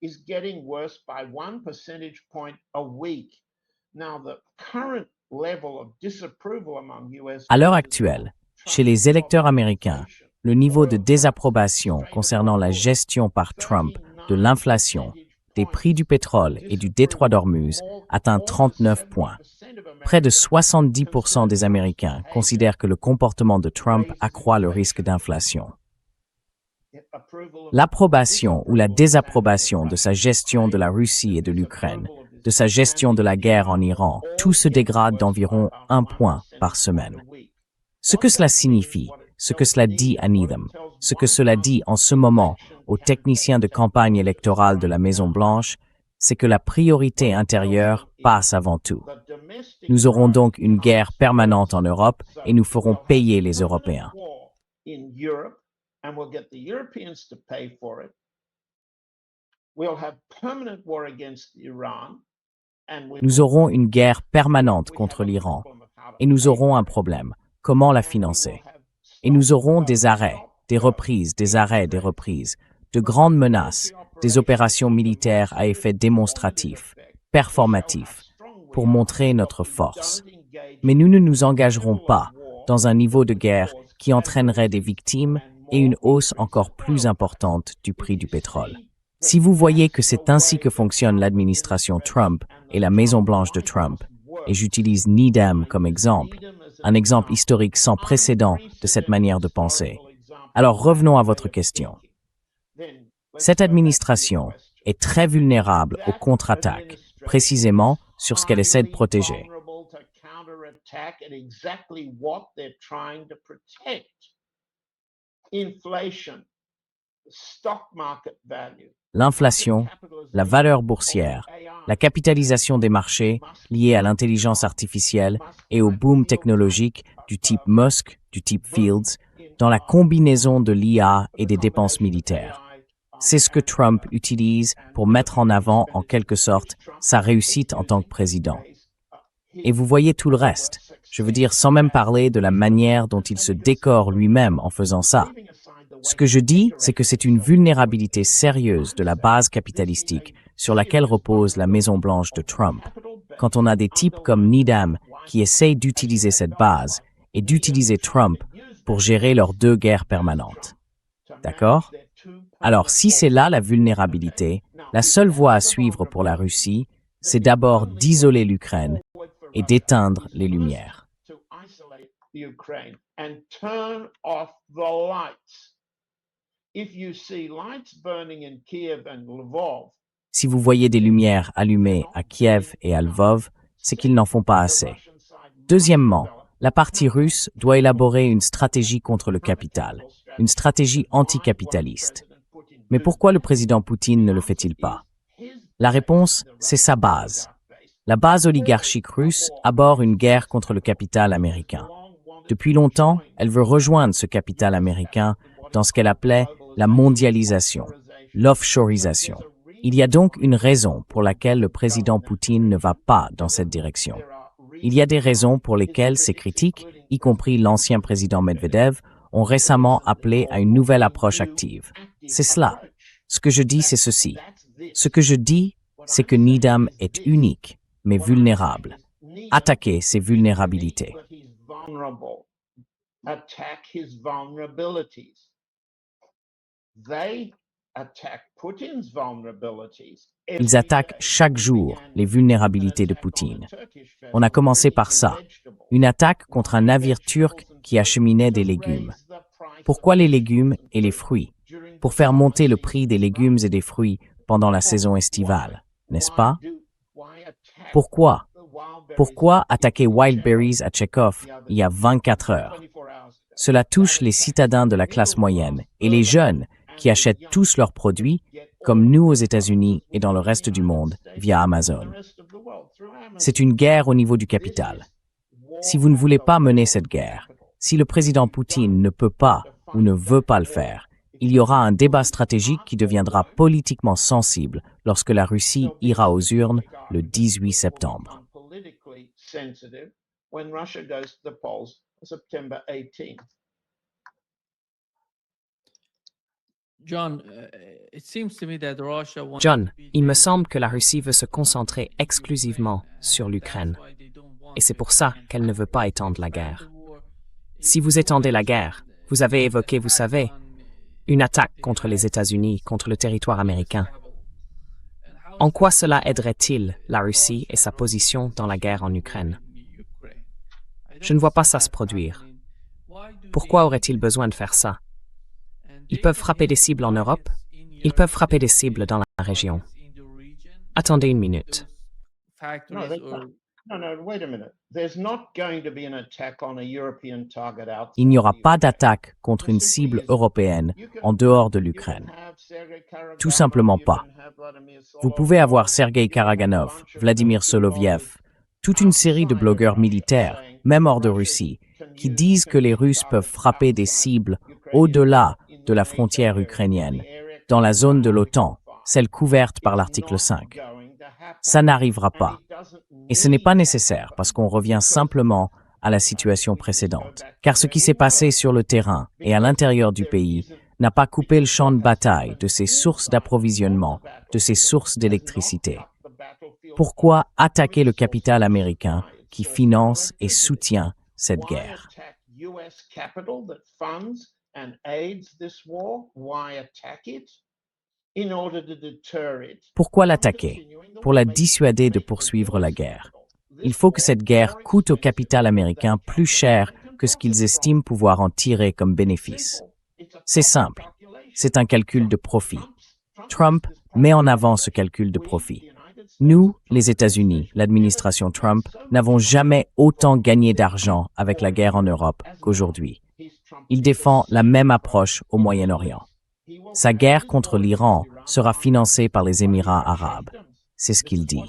Is getting worse by 1 percentage point a week. Now, the current level of disapproval among US À l'heure actuelle, chez les électeurs américains, le niveau de désapprobation concernant la gestion par Trump de l'inflation, des prix du pétrole et du détroit d'Ormuz atteint 39 points. Près de 70% des Américains considèrent que le comportement de Trump accroît le risque d'inflation. L'approbation ou la désapprobation de sa gestion de la Russie et de l'Ukraine, de sa gestion de la guerre en Iran, tout se dégrade d'environ 1 point par semaine. Ce que cela signifie, ce que cela dit à Needham, ce que cela dit en ce moment aux techniciens de campagne électorale de la Maison-Blanche, c'est que la priorité intérieure passe avant tout. Nous aurons donc une guerre permanente en Europe et nous ferons payer les Européens. And we'll get the Europeans to pay for it. We'll have permanent war against Iran. Nous aurons une guerre permanente contre l'Iran et nous aurons un problème. Comment la financer? Et nous aurons des arrêts, des reprises, des arrêts, des reprises, de grandes menaces, des opérations militaires à effet démonstratif, performatif, pour montrer notre force. Mais nous ne nous engagerons pas dans un niveau de guerre qui entraînerait des victimes et une hausse encore plus importante du prix du pétrole. Si vous voyez que c'est ainsi que fonctionne l'administration Trump et la Maison-Blanche de Trump, et j'utilise Needham comme exemple, un exemple historique sans précédent de cette manière de penser, alors revenons à votre question. Cette administration est très vulnérable aux contre-attaques, précisément sur ce qu'elle essaie de protéger. L'inflation, la valeur boursière, la capitalisation des marchés liée à l'intelligence artificielle et au boom technologique du type Musk, du type Fields, dans la combinaison de l'IA et des dépenses militaires. C'est ce que Trump utilise pour mettre en avant, en quelque sorte, sa réussite en tant que président. Et vous voyez tout le reste. Je veux dire, sans même parler de la manière dont il se décore lui-même en faisant ça. Ce que je dis, c'est que c'est une vulnérabilité sérieuse de la base capitalistique sur laquelle repose la Maison-Blanche de Trump. Quand on a des types comme Needham qui essayent d'utiliser cette base et d'utiliser Trump pour gérer leurs 2 guerres permanentes. D'accord? Alors, si c'est là la vulnérabilité, la seule voie à suivre pour la Russie, c'est d'abord d'isoler l'Ukraine et d'éteindre les lumières. Si vous voyez des lumières allumées à Kiev et à Lvov, c'est qu'ils n'en font pas assez. Deuxièmement, la partie russe doit élaborer une stratégie contre le capital, une stratégie anticapitaliste. Mais pourquoi le président Poutine ne le fait-il pas? La réponse, c'est sa base. La base oligarchique russe aborde une guerre contre le capital américain. Depuis longtemps, elle veut rejoindre ce capital américain dans ce qu'elle appelait la mondialisation, l'offshoreisation. Il y a donc une raison pour laquelle le président Poutine ne va pas dans cette direction. Il y a des raisons pour lesquelles ses critiques, y compris l'ancien président Medvedev, ont récemment appelé à une nouvelle approche active. C'est cela. Ce que je dis, c'est ceci. Ce que je dis, c'est que Needham est unique, mais vulnérable. Attaquer ses vulnérabilités. attack his vulnerabilities. They attack Putin's vulnerabilities. Ils attaquent chaque jour les vulnérabilités de Poutine. On a commencé par ça, une attaque contre un navire turc qui acheminait des légumes. Pourquoi les légumes et les fruits? Pour faire monter le prix des légumes et des fruits pendant la saison estivale, n'est-ce pas? Pourquoi? Pourquoi attaquer Wild Berries à Tchekhov il y a 24 heures? Cela touche les citadins de la classe moyenne et les jeunes qui achètent tous leurs produits, comme nous aux États-Unis et dans le reste du monde, via Amazon. C'est une guerre au niveau du capital. Si vous ne voulez pas mener cette guerre, si le président Poutine ne peut pas ou ne veut pas le faire, il y aura un débat stratégique qui deviendra politiquement sensible lorsque la Russie ira aux urnes le 18 septembre. John, il me semble que la Russie veut se concentrer exclusivement sur l'Ukraine. Et c'est pour ça qu'elle ne veut pas étendre la guerre. Si vous étendez la guerre, vous avez évoqué, vous savez, une attaque contre les États-Unis, contre le territoire américain. En quoi cela aiderait-il la Russie et sa position dans la guerre en Ukraine? Je ne vois pas ça se produire. Pourquoi aurait-il besoin de faire ça? Ils peuvent frapper des cibles en Europe, ils peuvent frapper des cibles dans la région. Attendez une minute. Il n'y aura pas d'attaque contre une cible européenne en dehors de l'Ukraine. Tout simplement pas. Vous pouvez avoir Sergei Karaganov, Vladimir Soloviev, toute une série de blogueurs militaires, même hors de Russie, qui disent que les Russes peuvent frapper des cibles au-delà de la frontière ukrainienne, dans la zone de l'OTAN, celle couverte par l'article 5. Ça n'arrivera pas. Et ce n'est pas nécessaire parce qu'on revient simplement à la situation précédente. Car ce qui s'est passé sur le terrain et à l'intérieur du pays n'a pas coupé le champ de bataille de ses sources d'approvisionnement, de ses sources d'électricité. Pourquoi attaquer le capital américain qui finance et soutient cette guerre? Pourquoi l'attaquer? Pour la dissuader de poursuivre la guerre. Il faut que cette guerre coûte au capital américain plus cher que ce qu'ils estiment pouvoir en tirer comme bénéfice. C'est simple. C'est un calcul de profit. Trump met en avant ce calcul de profit. Nous, les États-Unis, l'administration Trump, n'avons jamais autant gagné d'argent avec la guerre en Europe qu'aujourd'hui. Il défend la même approche au Moyen-Orient. Sa guerre contre l'Iran sera financée par les Émirats arabes. C'est ce qu'il dit.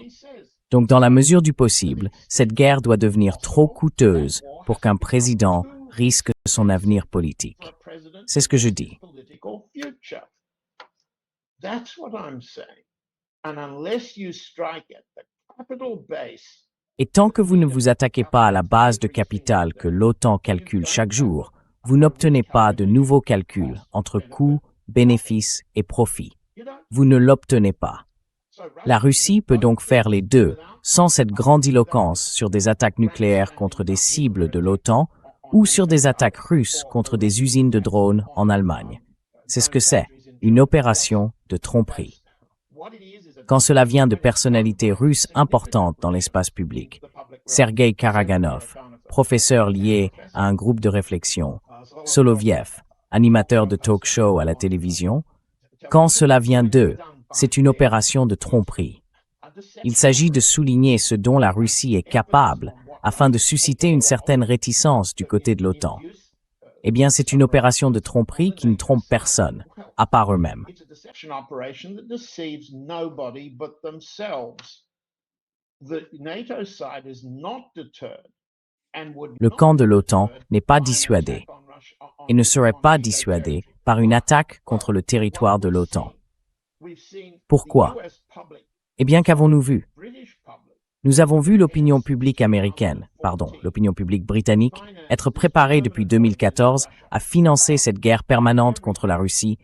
Donc, dans la mesure du possible, cette guerre doit devenir trop coûteuse pour qu'un président risque son avenir politique. C'est ce que je dis. Et tant que vous ne vous attaquez pas à la base de capital que l'OTAN calcule chaque jour, vous n'obtenez pas de nouveaux calculs entre coûts, bénéfices et profits. Vous ne l'obtenez pas. La Russie peut donc faire les deux sans cette grandiloquence sur des attaques nucléaires contre des cibles de l'OTAN ou sur des attaques russes contre des usines de drones en Allemagne. C'est ce que c'est, une opération de tromperie. Quand cela vient de personnalités russes importantes dans l'espace public, Sergei Karaganov, professeur lié à un groupe de réflexion, Soloviev, animateur de talk-show à la télévision, quand cela vient d'eux, c'est une opération de tromperie. Il s'agit de souligner ce dont la Russie est capable afin de susciter une certaine réticence du côté de l'OTAN. Eh bien, c'est une opération de tromperie qui ne trompe personne, à part eux-mêmes. Le camp de l'OTAN n'est pas dissuadé et ne serait pas dissuadé par une attaque contre le territoire de l'OTAN. Pourquoi? Eh bien, qu'avons-nous vu? Nous avons vu l'opinion publique l'opinion publique britannique, être préparée depuis 2014 à financer cette guerre permanente contre la Russie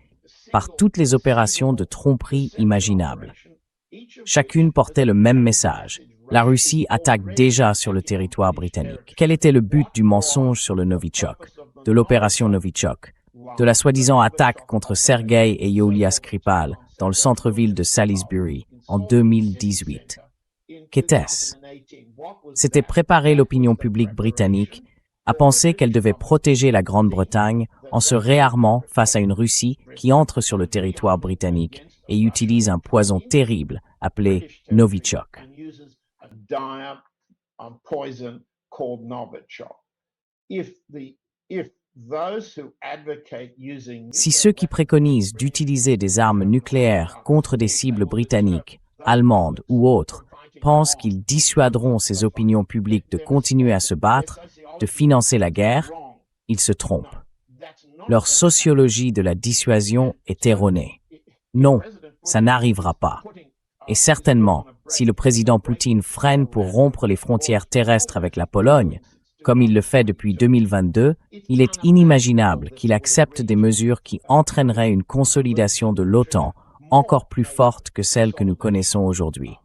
par toutes les opérations de tromperie imaginables. Chacune portait le même message. La Russie attaque déjà sur le territoire britannique. Quel était le but du mensonge sur le Novichok? de l'opération Novichok, de la soi-disant attaque contre Sergei et Yulia Skripal dans le centre-ville de Salisbury en 2018. Qu'était-ce? C'était préparer l'opinion publique britannique à penser qu'elle devait protéger la Grande-Bretagne en se réarmant face à une Russie qui entre sur le territoire britannique et utilise un poison terrible appelé Novichok. Si ceux qui préconisent d'utiliser des armes nucléaires contre des cibles britanniques, allemandes ou autres pensent qu'ils dissuaderont ces opinions publiques de continuer à se battre, de financer la guerre, ils se trompent. Leur sociologie de la dissuasion est erronée. Non, ça n'arrivera pas. Et certainement, si le président Poutine freine pour rompre les frontières terrestres avec la Pologne, comme il le fait depuis 2022, il est inimaginable qu'il accepte des mesures qui entraîneraient une consolidation de l'OTAN encore plus forte que celle que nous connaissons aujourd'hui.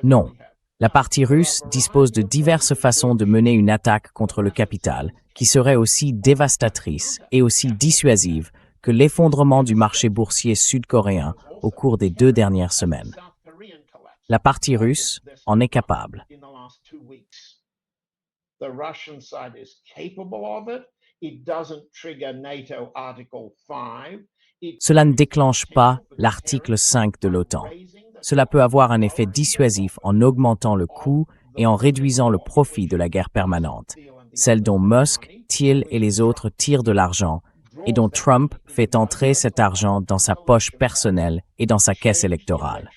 Non, la partie russe dispose de diverses façons de mener une attaque contre le capital qui serait aussi dévastatrice et aussi dissuasive que l'effondrement du marché boursier sud-coréen au cours des 2 dernières semaines. La partie russe en est capable. Cela ne déclenche pas l'article 5 de l'OTAN. Cela peut avoir un effet dissuasif en augmentant le coût et en réduisant le profit de la guerre permanente, celle dont Musk, Thiel et les autres tirent de l'argent et dont Trump fait entrer cet argent dans sa poche personnelle et dans sa caisse électorale.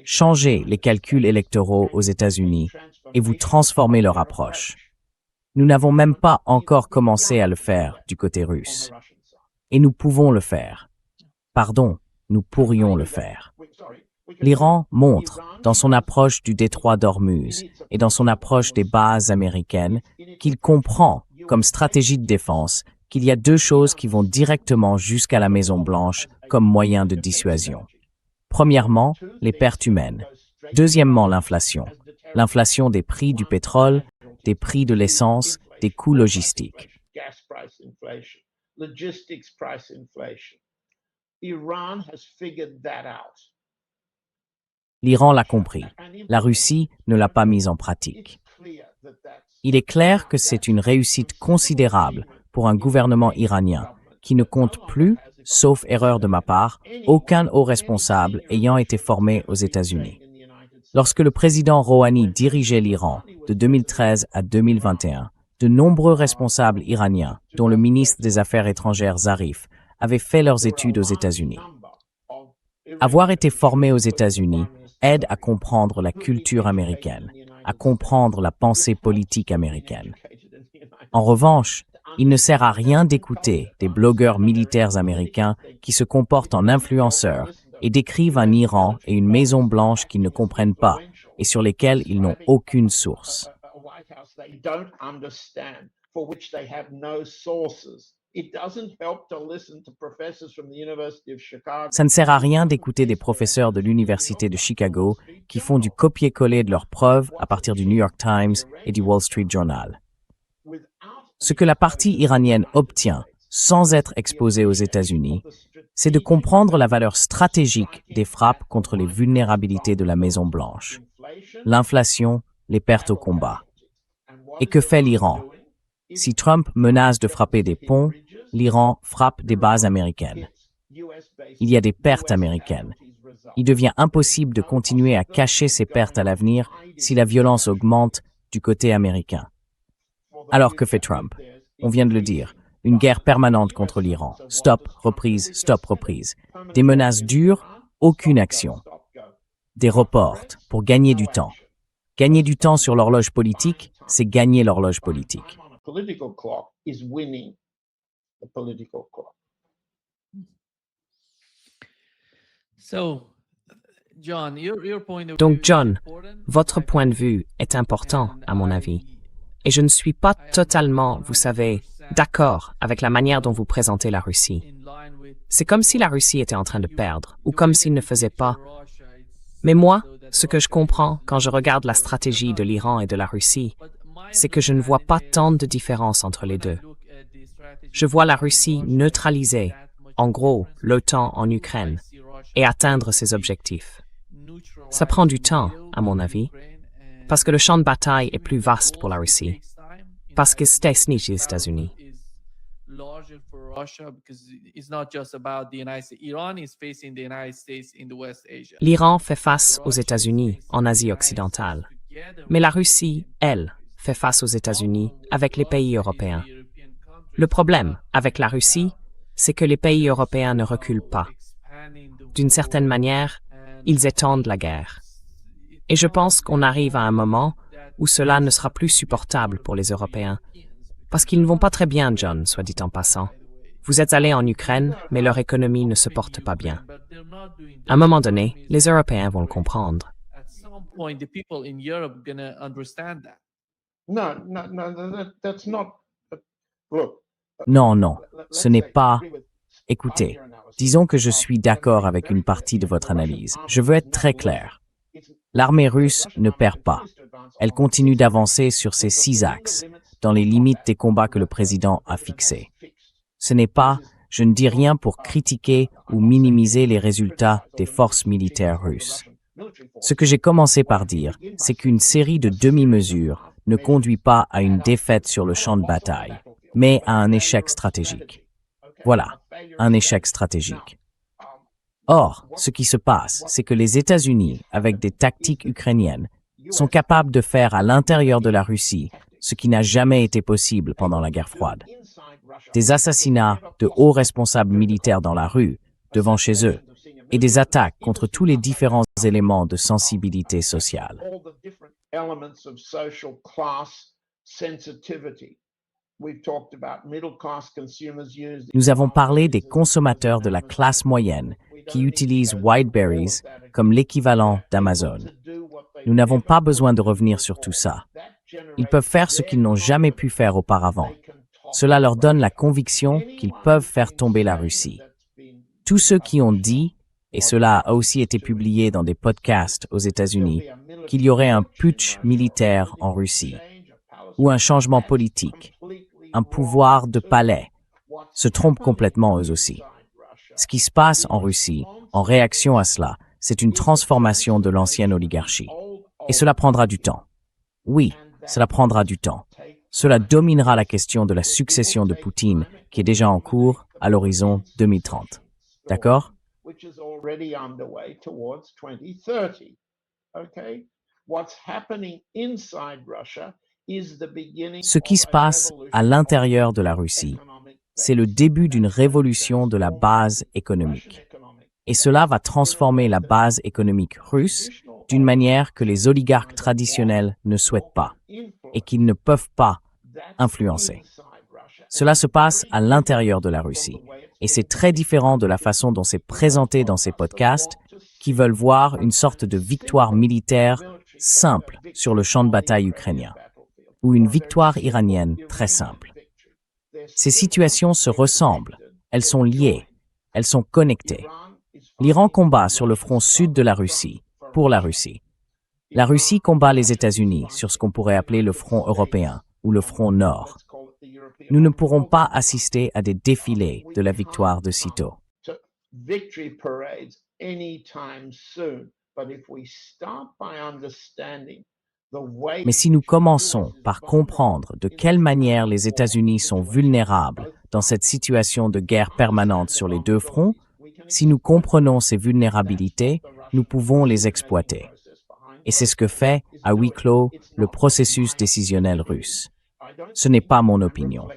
Changez les calculs électoraux aux États-Unis et vous transformez leur approche. Nous n'avons même pas encore commencé à le faire du côté russe. Et nous pouvons le faire. Pardon, nous pourrions le faire. L'Iran montre, dans son approche du détroit d'Ormuz et dans son approche des bases américaines, qu'il comprend, comme stratégie de défense, qu'il y a 2 choses qui vont directement jusqu'à la Maison-Blanche comme moyen de dissuasion. Premièrement, les pertes humaines. Deuxièmement, l'inflation. L'inflation des prix du pétrole, des prix de l'essence, des coûts logistiques. L'Iran l'a compris. La Russie ne l'a pas mise en pratique. Il est clair que c'est une réussite considérable pour un gouvernement iranien qui ne compte plus, sauf erreur de ma part, aucun haut responsable ayant été formé aux États-Unis. Lorsque le président Rouhani dirigeait l'Iran de 2013 à 2021, de nombreux responsables iraniens, dont le ministre des Affaires étrangères Zarif, avaient fait leurs études aux États-Unis. Avoir été formé aux États-Unis aide à comprendre la culture américaine, à comprendre la pensée politique américaine. En revanche, il ne sert à rien d'écouter des blogueurs militaires américains qui se comportent en influenceurs et décrivent un Iran et une Maison-Blanche qu'ils ne comprennent pas et sur lesquels ils n'ont aucune source. Ça ne sert à rien d'écouter des professeurs de l'Université de Chicago qui font du copier-coller de leurs preuves à partir du New York Times et du Wall Street Journal. Ce que la partie iranienne obtient, sans être exposée aux États-Unis, c'est de comprendre la valeur stratégique des frappes contre les vulnérabilités de la Maison-Blanche, l'inflation, les pertes au combat. Et que fait l'Iran? Si Trump menace de frapper des ponts, l'Iran frappe des bases américaines. Il y a des pertes américaines. Il devient impossible de continuer à cacher ces pertes à l'avenir si la violence augmente du côté américain. Alors que fait Trump? On vient de le dire, une guerre permanente contre l'Iran. Stop, reprise, stop, reprise. Des menaces dures, aucune action. Des reports pour gagner du temps. Gagner du temps sur l'horloge politique, c'est gagner l'horloge politique. Donc, John, votre point de vue est important, à mon avis. Et je ne suis pas totalement, vous savez, d'accord avec la manière dont vous présentez la Russie. C'est comme si la Russie était en train de perdre, ou comme s'il ne faisait pas. Mais moi, ce que je comprends quand je regarde la stratégie de l'Iran et de la Russie, c'est que je ne vois pas tant de différence entre les deux. je vois la Russie neutraliser, en gros, l'OTAN en Ukraine et atteindre ses objectifs. Ça prend du temps, à mon avis, parce que le champ de bataille est plus vaste pour la Russie, parce que c'est les États-Unis. L'Iran fait face aux États-Unis en Asie occidentale, mais la Russie, elle, fait face aux États-Unis avec les pays européens. Le problème avec la Russie, c'est que les pays européens ne reculent pas. D'une certaine manière, ils étendent la guerre. Et je pense qu'on arrive à un moment où cela ne sera plus supportable pour les Européens. Parce qu'ils ne vont pas très bien, John, soit dit en passant. Vous êtes allé en Ukraine, mais leur économie ne se porte pas bien. À un moment donné, les Européens vont le comprendre. That's not. Look, Non, non, ce n'est pas... Écoutez, disons que je suis d'accord avec une partie de votre analyse. Je veux être très clair. L'armée russe ne perd pas. Elle continue d'avancer sur ses 6 axes, dans les limites des combats que le président a fixés. Ce n'est pas, je ne dis rien pour critiquer ou minimiser les résultats des forces militaires russes. Ce que j'ai commencé par dire, c'est qu'une série de demi-mesures ne conduit pas à une défaite sur le champ de bataille, mais à un échec stratégique. Voilà, un échec stratégique. Or, ce qui se passe, c'est que les États-Unis, avec des tactiques ukrainiennes, sont capables de faire à l'intérieur de la Russie ce qui n'a jamais été possible pendant la guerre froide. Des assassinats de hauts responsables militaires dans la rue, devant chez eux, et des attaques contre tous les différents éléments de sensibilité sociale. Nous avons parlé des consommateurs de la classe moyenne qui utilisent Wildberries comme l'équivalent d'Amazon. Nous n'avons pas besoin de revenir sur tout ça. Ils peuvent faire ce qu'ils n'ont jamais pu faire auparavant. Cela leur donne la conviction qu'ils peuvent faire tomber la Russie. Tous ceux qui ont dit, et cela a aussi été publié dans des podcasts aux États-Unis, qu'il y aurait un putsch militaire en Russie, ou un changement politique, un pouvoir de palais, se trompent complètement eux aussi. Ce qui se passe en Russie, en réaction à cela, c'est une transformation de l'ancienne oligarchie. Et cela prendra du temps. Oui, cela prendra du temps. Cela dominera la question de la succession de Poutine, qui est déjà en cours à l'horizon 2030. D'accord? Ce qui se passe à l'intérieur de la Russie, c'est le début d'une révolution de la base économique. Et cela va transformer la base économique russe d'une manière que les oligarques traditionnels ne souhaitent pas et qu'ils ne peuvent pas influencer. Cela se passe à l'intérieur de la Russie et c'est très différent de la façon dont c'est présenté dans ces podcasts qui veulent voir une sorte de victoire militaire simple sur le champ de bataille ukrainien ou une victoire iranienne très simple. Ces situations se ressemblent, elles sont liées, elles sont connectées. L'Iran combat sur le front sud de la Russie, pour la Russie. La Russie combat les États-Unis sur ce qu'on pourrait appeler le front européen ou le front nord. Nous ne pourrons pas assister à des défilés de la victoire de sitôt. Mais si nous commençons par comprendre de quelle manière les États-Unis sont vulnérables dans cette situation de guerre permanente sur les deux fronts, si nous comprenons ces vulnérabilités, nous pouvons les exploiter. Et c'est ce que fait, à huis clos, le processus décisionnel russe. Ce n'est pas mon opinion.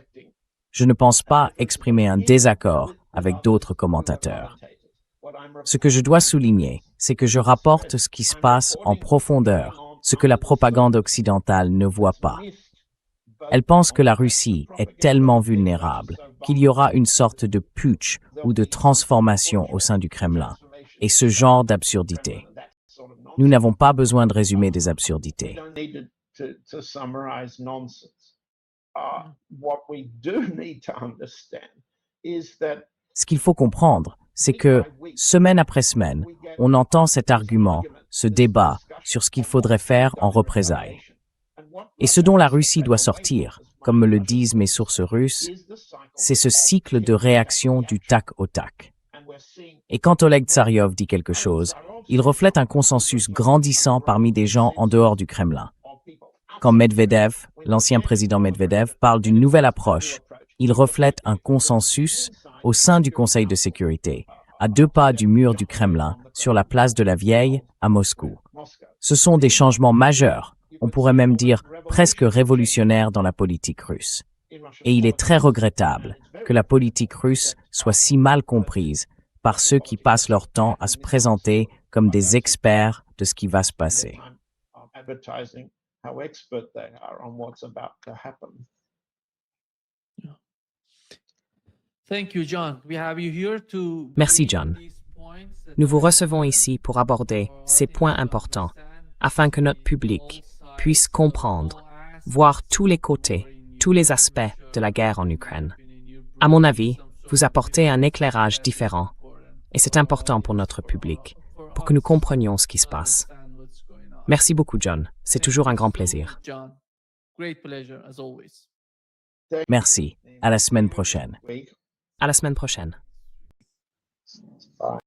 Je ne pense pas exprimer un désaccord avec d'autres commentateurs. Ce que je dois souligner, c'est que je rapporte ce qui se passe en profondeur, ce que la propagande occidentale ne voit pas. Elle pense que la Russie est tellement vulnérable qu'il y aura une sorte de putsch ou de transformation au sein du Kremlin, et ce genre d'absurdité. Nous n'avons pas besoin de résumer des absurdités. Ce qu'il faut comprendre, c'est que, semaine après semaine, on entend cet argument, ce débat sur ce qu'il faudrait faire en représailles. Et ce dont la Russie doit sortir, comme me le disent mes sources russes, c'est ce cycle de réaction du tac au tac. Et quand Oleg Tsaryov dit quelque chose, il reflète un consensus grandissant parmi des gens en dehors du Kremlin. Quand Medvedev, l'ancien président Medvedev, parle d'une nouvelle approche, il reflète un consensus au sein du Conseil de sécurité, à 2 pas du mur du Kremlin, sur la place de la Vieille, à Moscou. Ce sont des changements majeurs, on pourrait même dire presque révolutionnaires dans la politique russe. Et il est très regrettable que la politique russe soit si mal comprise par ceux qui passent leur temps à se présenter comme des experts de ce qui va se passer. Merci, John. Nous vous recevons ici pour aborder ces points importants afin que notre public puisse comprendre, voir tous les côtés, tous les aspects de la guerre en Ukraine. À mon avis, vous apportez un éclairage différent et c'est important pour notre public, pour que nous comprenions ce qui se passe. Merci beaucoup, John. C'est toujours un grand plaisir. Merci. À la semaine prochaine. À la semaine prochaine. Bye.